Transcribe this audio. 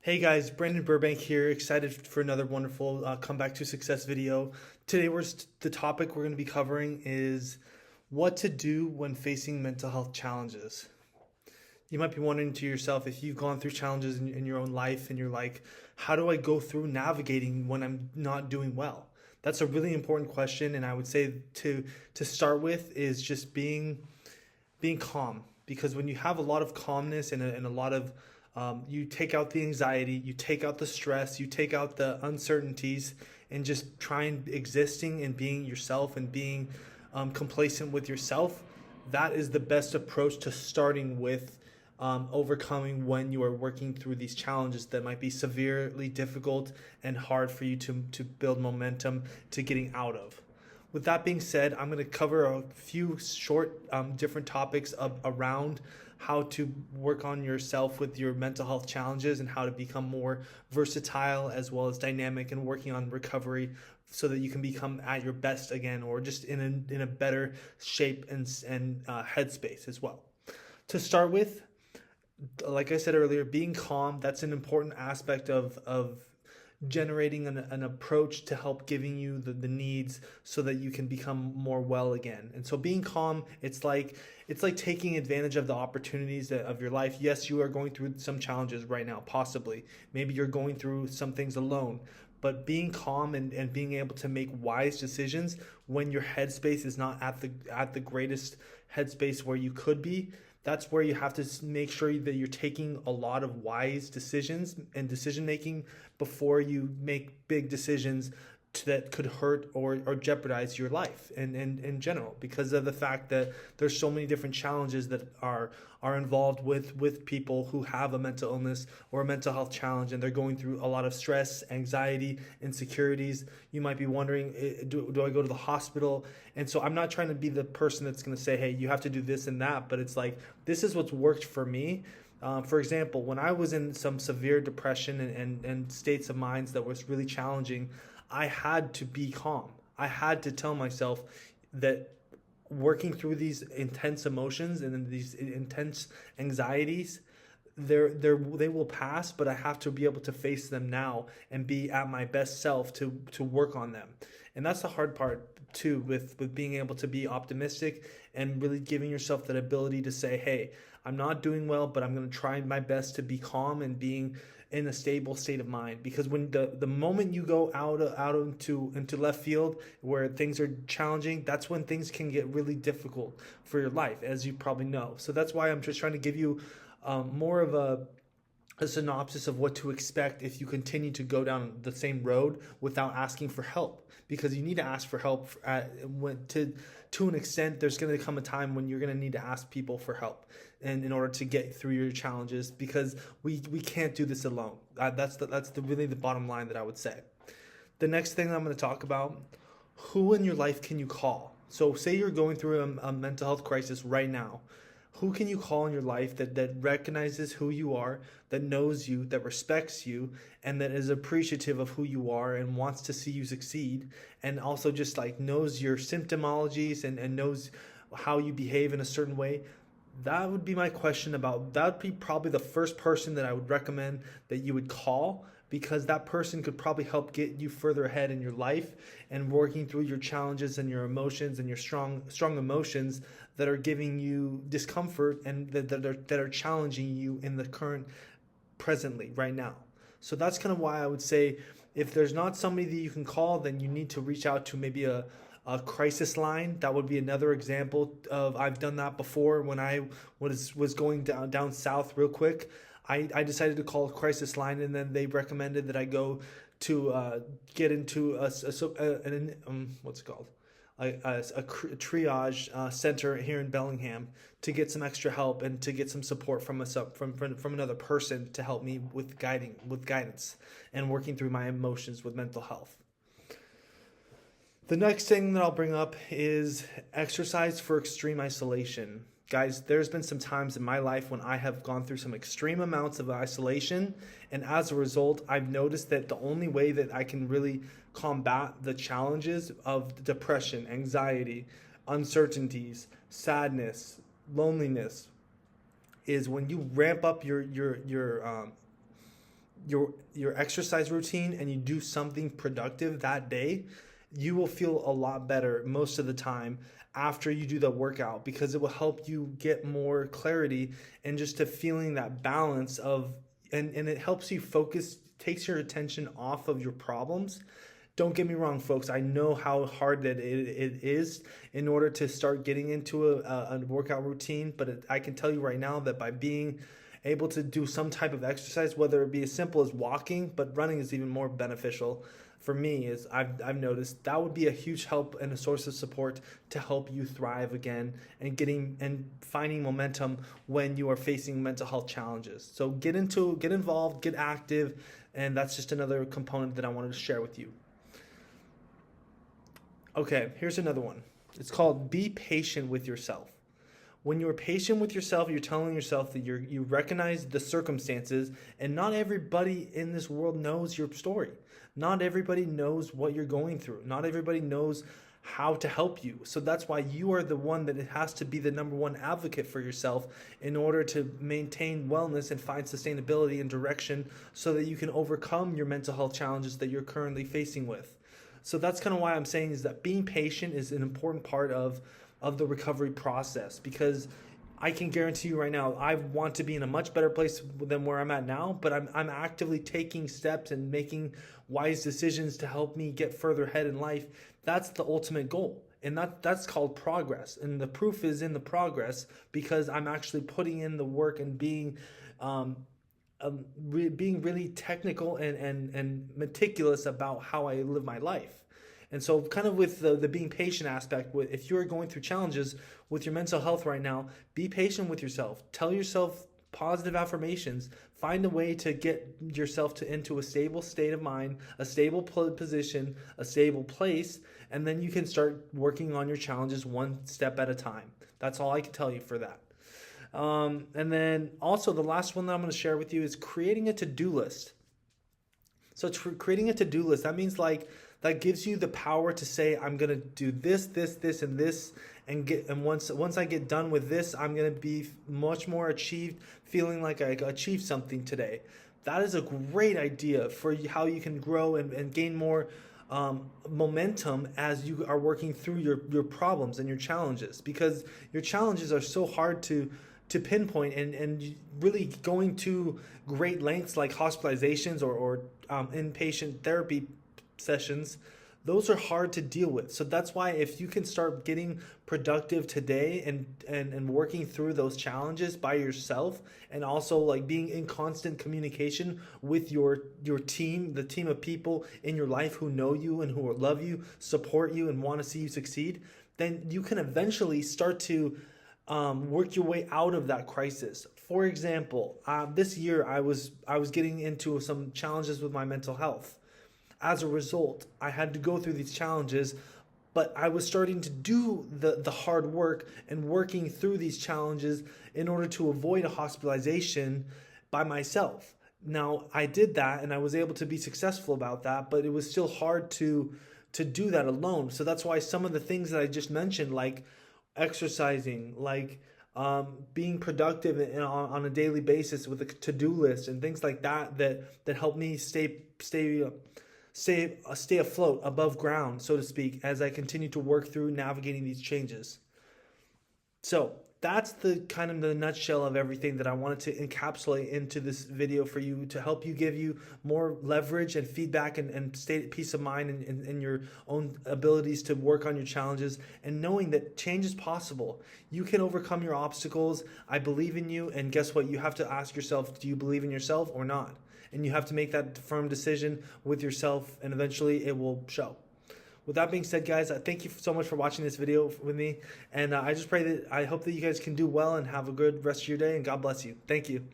Hey guys, Brandon Burbank here, excited for another wonderful comeback to success video. Today the topic we're going to be covering is what to do when facing mental health challenges. You might be wondering to yourself if you've gone through challenges in your own life and you're like, how do I go through navigating when I'm not doing well? That's a really important question, and I would say to start with is just being calm, because when you have a lot of calmness and a lot of you take out the anxiety, you take out the stress, you take out the uncertainties, and just trying existing and being yourself and being complacent with yourself. That is the best approach to starting with overcoming when you are working through these challenges that might be severely difficult and hard for you to build momentum to getting out of. With that being said, I'm going to cover a few short different topics around how to work on yourself with your mental health challenges and how to become more versatile as well as dynamic and working on recovery so that you can become at your best again, or just in a better shape and headspace as well. To start with, like I said earlier, being calm, that's an important aspect of generating an approach to help giving you the needs so that you can become more well again. And so being calm, it's like taking advantage of the opportunities of your life. Yes, you are going through some challenges right now, possibly. Maybe you're going through some things alone. But being calm and being able to make wise decisions when your headspace is not at the greatest headspace where you could be, that's where you have to make sure that you're taking a lot of wise decisions and decision making before you make big decisions that could hurt or jeopardize your life and in general, because of the fact that there's so many different challenges that are involved with people who have a mental illness or a mental health challenge, and they're going through a lot of stress, anxiety, insecurities. You might be wondering, do I go to the hospital? And so I'm not trying to be the person that's going to say, hey, you have to do this and that, but it's like, this is what's worked for me. For example, when I was in some severe depression and states of minds that was really challenging, I had to be calm. I had to tell myself that working through these intense emotions and these intense anxieties, they will pass, but I have to be able to face them now and be at my best self to work on them. And that's the hard part too, with being able to be optimistic and really giving yourself that ability to say, hey, I'm not doing well, but I'm going to try my best to be calm and being in a stable state of mind. Because when the moment you go out into left field where things are challenging, that's when things can get really difficult for your life, as you probably know. So that's why I'm just trying to give you more of a synopsis of what to expect if you continue to go down the same road without asking for help, because you need to ask for help to an extent. There's going to come a time when you're going to need to ask people for help, and in order to get through your challenges, because we can't do this alone. That's really the bottom line that I would say. The next thing I'm going to talk about: who in your life can you call? So say you're going through a mental health crisis right now. Who can you call in your life that recognizes who you are, that knows you, that respects you, and that is appreciative of who you are and wants to see you succeed, and also just like knows your symptomologies and knows how you behave in a certain way? That would be my question about. That would be probably the first person that I would recommend that you would call, because that person could probably help get you further ahead in your life and working through your challenges and your emotions and your strong emotions that are giving you discomfort and that are challenging you in the current presently right now. So that's kind of why I would say, if there's not somebody that you can call, then you need to reach out to maybe a crisis line. That would be another example of, I've done that before when I was going down south real quick. I decided to call a crisis line, and then they recommended that I go to get into what's it called? A triage center here in Bellingham to get some extra help and to get some support from another person to help me with guidance and working through my emotions with mental health. The next thing that I'll bring up is exercise for extreme isolation. Guys, there's been some times in my life when I have gone through some extreme amounts of isolation, and as a result, I've noticed that the only way that I can really combat the challenges of depression, anxiety, uncertainties, sadness, loneliness is when you ramp up your exercise routine and you do something productive that day, you will feel a lot better most of the time after you do the workout, because it will help you get more clarity and just to feeling that balance of, and it helps you focus, takes your attention off of your problems. Don't get me wrong, folks. I know how hard that it is in order to start getting into a workout routine, but I can tell you right now that by being able to do some type of exercise, whether it be as simple as walking, but running is even more beneficial for me, is I've noticed that would be a huge help and a source of support to help you thrive again and finding momentum when you are facing mental health challenges. So get involved, get active, and that's just another component that I wanted to share with you. Okay, here's another one. It's called be patient with yourself. When you're patient with yourself, you're telling yourself that you recognize the circumstances, and not everybody in this world knows your story. Not everybody knows what you're going through. Not everybody knows how to help you. So that's why you are the one that has to be the number one advocate for yourself in order to maintain wellness and find sustainability and direction so that you can overcome your mental health challenges that you're currently facing with. So that's kind of why I'm saying is that being patient is an important part of the recovery process, because I can guarantee you right now, I want to be in a much better place than where I'm at now, but I'm actively taking steps and making wise decisions to help me get further ahead in life. That's the ultimate goal. And that's called progress. And the proof is in the progress, because I'm actually putting in the work and being really technical and meticulous about how I live my life. And so kind of with the being patient aspect, if you're going through challenges with your mental health right now, be patient with yourself. Tell yourself positive affirmations. Find a way to get yourself into a stable state of mind, a stable position, a stable place, and then you can start working on your challenges one step at a time. That's all I can tell you for that. And then also the last one that I'm going to share with you is creating a to-do list. So creating a to-do list, that means that gives you the power to say, I'm going to do this, this, and this, and once I get done with this, I'm going to be much more achieved, feeling like I achieved something today. That is a great idea for how you can grow and gain more momentum as you are working through your problems and your challenges, because your challenges are so hard to pinpoint, and really going to great lengths like hospitalizations or inpatient therapy sessions, those are hard to deal with. So that's why if you can start getting productive today and working through those challenges by yourself, and also like being in constant communication with your team, the team of people in your life who know you and who love you, support you, and want to see you succeed, then you can eventually start to work your way out of that crisis. For example, this year I was getting into some challenges with my mental health. As a result, I had to go through these challenges, but I was starting to do the hard work and working through these challenges in order to avoid a hospitalization by myself. Now, I did that and I was able to be successful about that, but it was still hard to do that alone. So that's why some of the things that I just mentioned, like exercising, like being productive on a daily basis with a to-do list and things like that help me stay afloat above ground, so to speak, as I continue to work through navigating these changes. So that's the kind of the nutshell of everything that I wanted to encapsulate into this video for you, to help you, give you more leverage and feedback and state peace of mind in your own abilities to work on your challenges, and knowing that change is possible. You can overcome your obstacles. I believe in you. And guess what? You have to ask yourself, do you believe in yourself or not? And you have to make that firm decision with yourself, and eventually it will show. With that being said, guys, thank you so much for watching this video with me. And I hope that you guys can do well and have a good rest of your day, and God bless you. Thank you.